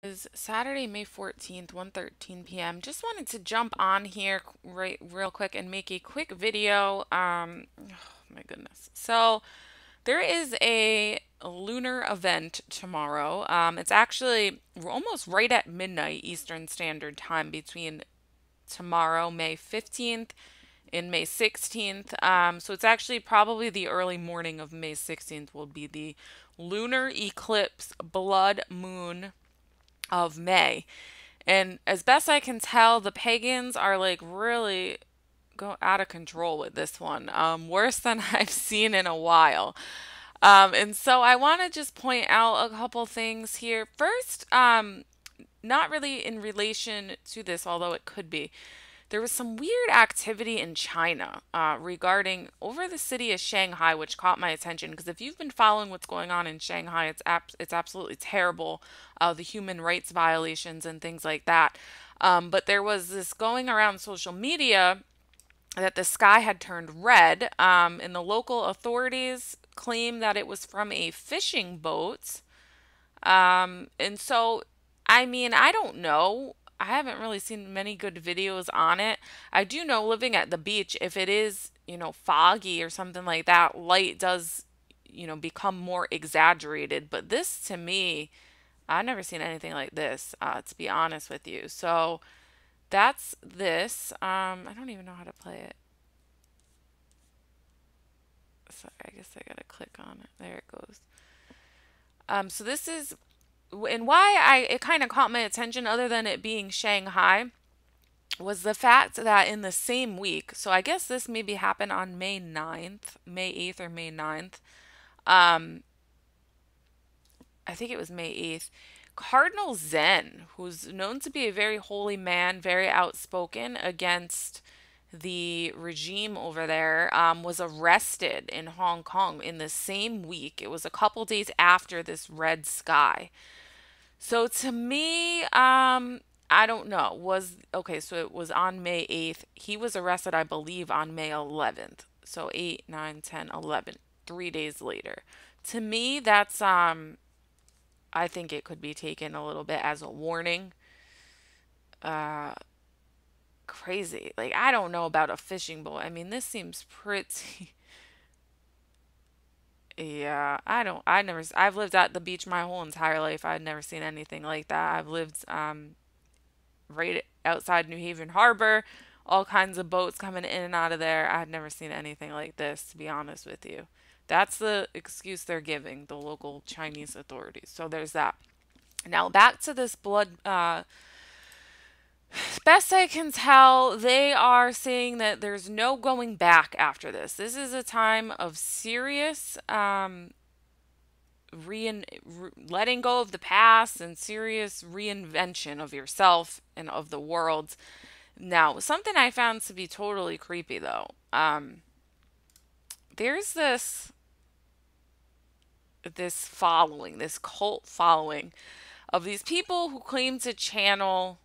Is Saturday, May 14th, 1:13 p.m. Just wanted to jump on here right real quick and make a quick video. Oh my goodness. So there is a lunar event tomorrow. It's actually almost right at midnight Eastern Standard Time between tomorrow, May 15th, and May 16th. So it's actually probably the early morning of May 16th will be the lunar eclipse blood moon of May. And as best I can tell, the pagans are like really go out of control with this one. Worse than I've seen in a while. And so I want to just point out a couple things here. First, not really in relation to this, although it could be. There was some weird activity in China regarding over the city of Shanghai, which caught my attention because if you've been following what's going on in Shanghai, it's absolutely terrible, the human rights violations and things like that. But there was this going around social media that the sky had turned red, and the local authorities claim that it was from a fishing boat. And so, I mean, I don't know. I haven't really seen many good videos on it. I do know living at the beach, if it is, foggy or something like that, light does, become more exaggerated. But this to me, I've never seen anything like this, to be honest with you. So that's this. I don't even know how to play it. Sorry, I guess I gotta click on it. There it goes. So this is and why it kind of caught my attention other than it being Shanghai was the fact that in the same week, so I guess this maybe happened on May 9th, May 8th or May 9th. Um, I think it was May 8th. Cardinal Zen, who's known to be a very holy man, very outspoken against the regime over there, was arrested in Hong Kong in the same week. It was a couple days after this red sky. So to me, I don't know. Was okay, so it was on May 8th. He was arrested, I believe, on May 11th. So 8, 9, 10, 11, 3 days later. To me, that's I think it could be taken a little bit as a warning. Uh Crazy. Like I don't know about a fishing boat. I mean, this seems pretty Yeah, I've lived at the beach my whole entire life. I've never seen anything like that. I've lived right outside New Haven Harbor, all kinds of boats coming in and out of there. I've never seen anything like this, to be honest with you. That's the excuse they're giving the local Chinese authorities. So there's that. Now back to this blood best I can tell, they are saying that there's no going back after this. This is a time of serious letting go of the past and serious reinvention of yourself and of the world. Now, something I found to be totally creepy though. There's this following, this cult following of these people who claim to channel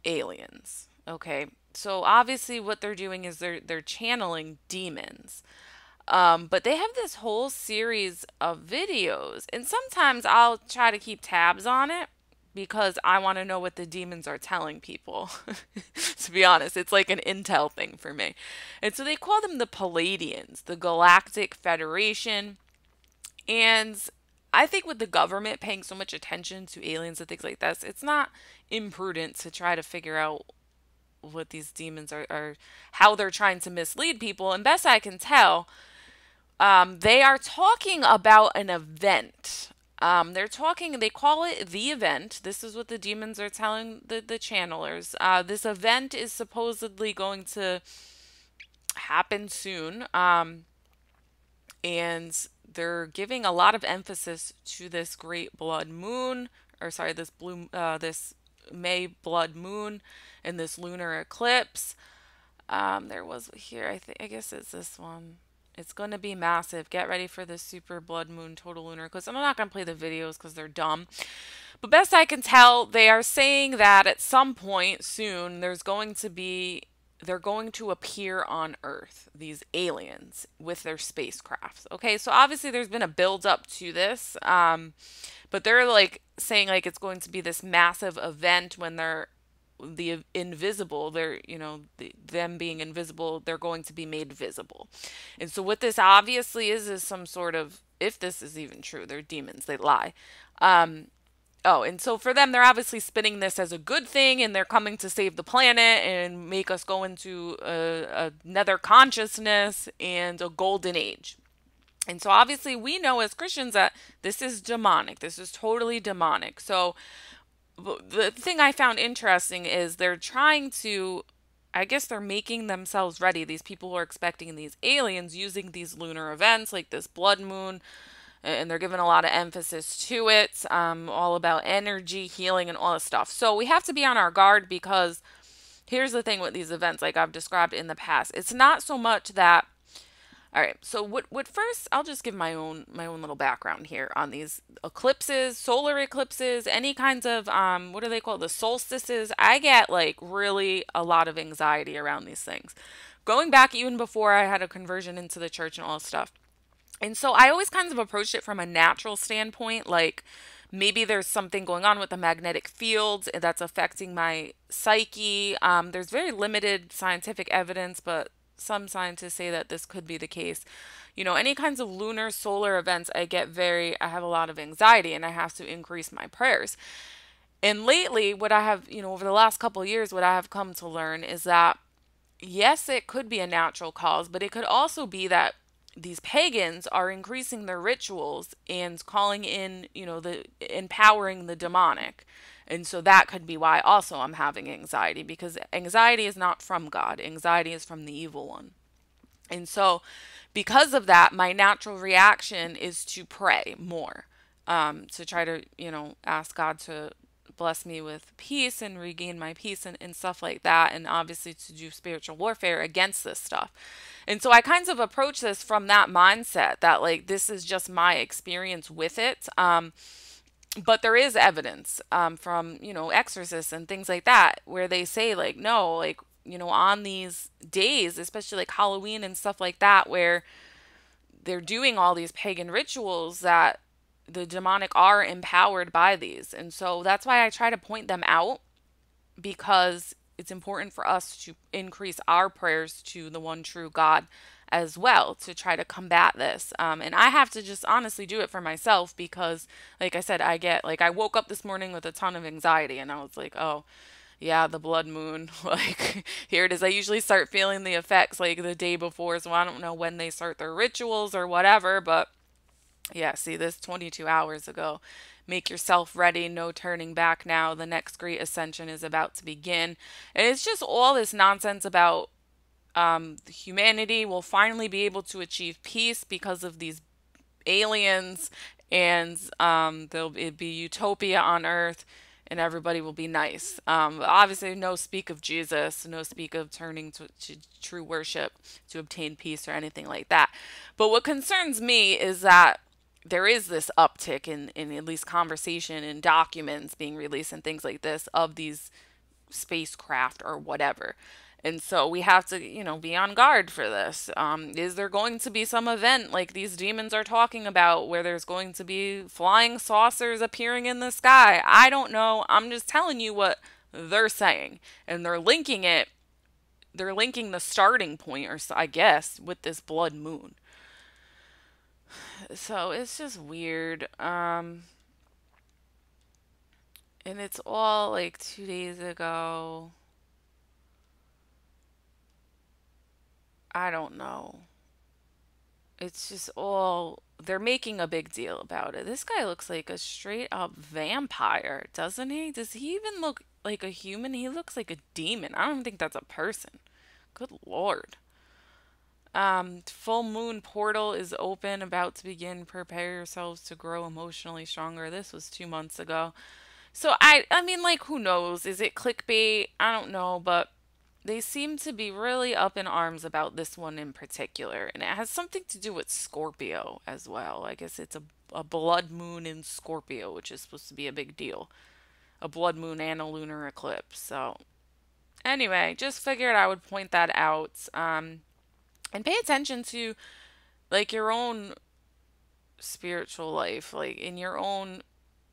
aliens. Okay. So obviously what they're doing is they're channeling demons. But they have this whole series of videos, and sometimes I'll try to keep tabs on it because I want to know what the demons are telling people. To be honest, it's like an intel thing for me. And so they call them the Palladians, the Galactic Federation. And I think with the government paying so much attention to aliens and things like this, it's not imprudent to try to figure out what these demons are how they're trying to mislead people. And best I can tell, they are talking about an event. They call it the event. This is what the demons are telling the channelers. This event is supposedly going to happen soon. And they're giving a lot of emphasis to this great blood moon, or sorry, this May blood moon and this lunar eclipse. There was here, I guess it's this one. It's going to be massive. Get ready for this super blood moon total lunar eclipse. I'm not going to play the videos because they're dumb. But best I can tell, they are saying that at some point soon there's going to be they're going to appear on Earth, these aliens with their spacecrafts. Okay, so obviously there's been a build up to this, but they're like saying like it's going to be this massive event when they're the invisible, they're, them being invisible, they're going to be made visible. And so what this obviously is some sort of, if this is even true, they're demons, they lie. Oh, and so for them, they're obviously spinning this as a good thing, and they're coming to save the planet and make us go into another consciousness and a golden age. And so obviously we know as Christians that this is demonic. This is totally demonic. So the thing I found interesting is they're trying to, I guess they're making themselves ready. These people who are expecting these aliens using these lunar events like this blood moon, and they're giving a lot of emphasis to it, all about energy, healing, and all this stuff. So we have to be on our guard because here's the thing with these events, like I've described in the past. It's not so much that, all right, so what first, I'll just give my own little background here on these eclipses, solar eclipses, any kinds of what do they call it? The solstices. I get like really a lot of anxiety around these things. Going back even before I had a conversion into the church and all this stuff. And so I always kind of approached it from a natural standpoint, like maybe there's something going on with the magnetic fields that's affecting my psyche. There's very limited scientific evidence, but some scientists say that this could be the case. Any kinds of lunar, solar events, I have a lot of anxiety and I have to increase my prayers. And lately, what I have, over the last couple of years, what I have come to learn is that yes, it could be a natural cause, but it could also be that these pagans are increasing their rituals and calling in, the empowering the demonic. And so that could be why also I'm having anxiety, because anxiety is not from God. Anxiety is from the evil one. And so because of that, my natural reaction is to pray more, to try to, ask God to bless me with peace and regain my peace and stuff like that. And obviously to do spiritual warfare against this stuff. And so I kind of approach this from that mindset that like this is just my experience with it. But there is evidence from, exorcists and things like that where they say like, no, like, on these days, especially like Halloween and stuff like that, where they're doing all these pagan rituals, that the demonic are empowered by these. And so that's why I try to point them out, because it's important for us to increase our prayers to the one true God as well, to try to combat this. And I have to just honestly do it for myself because, like I said, I woke up this morning with a ton of anxiety and I was like, oh, yeah, the blood moon, like here it is. I usually start feeling the effects like the day before, so I don't know when they start their rituals or whatever, but yeah, see this 22 hours ago. Make yourself ready, no turning back now. The next great ascension is about to begin. And it's just all this nonsense about humanity will finally be able to achieve peace because of these aliens, and there'll be utopia on Earth, and everybody will be nice. Obviously, no speak of Jesus, no speak of turning to true worship to obtain peace or anything like that. But what concerns me is that there is this uptick in at least conversation and documents being released and things like this of these spacecraft or whatever. And so we have to, be on guard for this. Is there going to be some event like these demons are talking about where there's going to be flying saucers appearing in the sky? I don't know. I'm just telling you what they're saying. And they're linking the starting point, or I guess, with this blood moon. So it's just weird. And it's all like 2 days ago. I don't know. It's just all, they're making a big deal about it. This guy looks like a straight up vampire, doesn't he? Does he even look like a human? He looks like a demon. I don't think that's a person. Good Lord. Full moon portal is open, about to begin. Prepare yourselves to grow emotionally stronger. This was 2 months ago. So I mean, like, who knows? Is it clickbait? I don't know, but they seem to be really up in arms about this one in particular, and it has something to do with Scorpio as well. I guess it's a blood moon in Scorpio, which is supposed to be a big deal. A blood moon and a lunar eclipse. So Anyway, just figured I would point that out. And pay attention to like your own spiritual life, like in your own,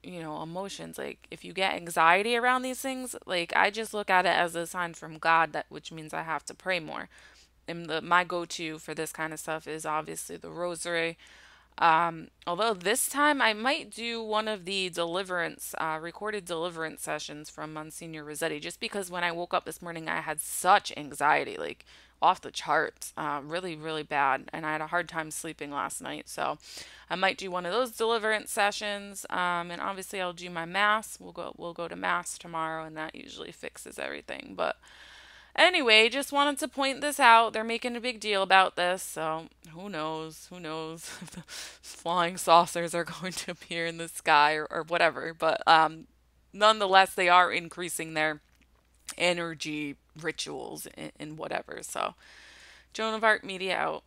emotions. Like if you get anxiety around these things, like I just look at it as a sign from God that which means I have to pray more. And my go-to for this kind of stuff is obviously the rosary. Although this time I might do one of the deliverance, recorded deliverance sessions from Monsignor Rossetti, just because when I woke up this morning, I had such anxiety, like off the charts, really, really bad, and I had a hard time sleeping last night. So I might do one of those deliverance sessions, and obviously I'll do my mass. We'll go to mass tomorrow, and that usually fixes everything. But anyway, just wanted to point this out. They're making a big deal about this, so who knows? Who knows if the flying saucers are going to appear in the sky or whatever. But nonetheless, they are increasing their energy rituals and whatever. So, Joan of Arc Media out.